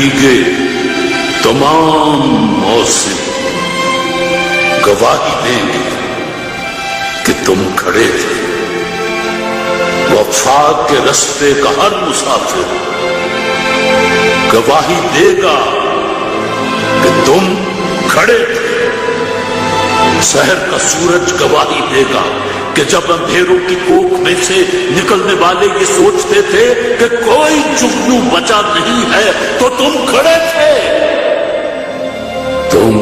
بھیگے تمام موسم گواہی دیں گے کہ تم کھڑے تھے۔ وفا کے رستے کا ہر مسافر گواہی دے گا کہ تم کھڑے تھے۔ سحر کا سورج گواہی دے گا کہ جب اندھیروں کی کوکھ میں سے نکلنے والے یہ سوچتے تھے کہ کوئی جگنو بچا نہیں ہے تو تم کھڑے تھے۔ تم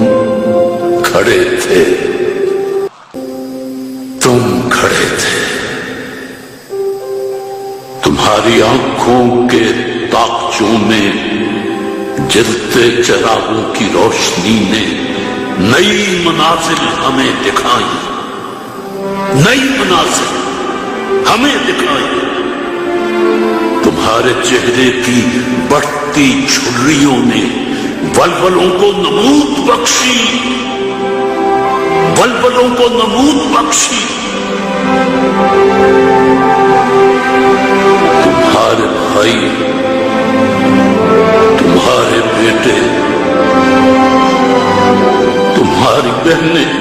کھڑے تھے، تم کھڑے تھے۔ تمہاری آنکھوں کے طاقچوں میں جلتے چراغوں کی روشنی نے نئی منازل ہمیں دکھائی، نئی منازل ہمیں دکھائی۔ تمہارے چہرے کی بڑھتی جھریوں نے ولولوں کو نمود بخشی، ولولوں کو نمود بخشی۔ تمہارے بھائی، تمہارے بیٹے، تمہاری بہنیں،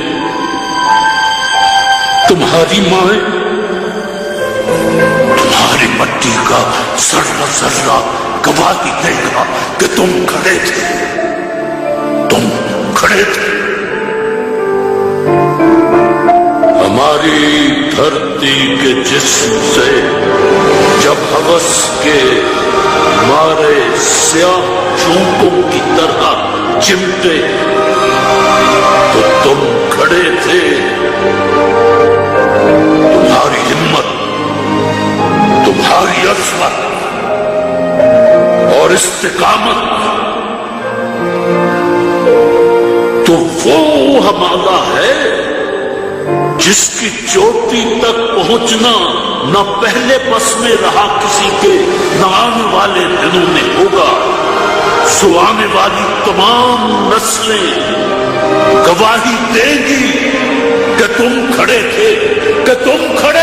تمہاری مائیں، تمہاری مٹی کا ذرہ ذرہ گواہی دے گا کہ تم کھڑے تھے، تم کھڑے تھے۔ ہماری دھرتی کے جسم سے جب ہوس کے مارے سیاہ چونکوں کی طرح چمٹے تو تم کھڑے تھے۔ تمہاری ہمت، تمہاری عظمت اور استقامت تو وہ ہمارا ہے جس کی چوٹی تک پہنچنا نہ پہلے بس میں رہا کسی کے، نہ آنے والے دنوں میں ہوگا۔ سو آنے والی تمام نسلیں گواہی دیں گی کہ تم کھڑے تھے، کہ تم کھڑے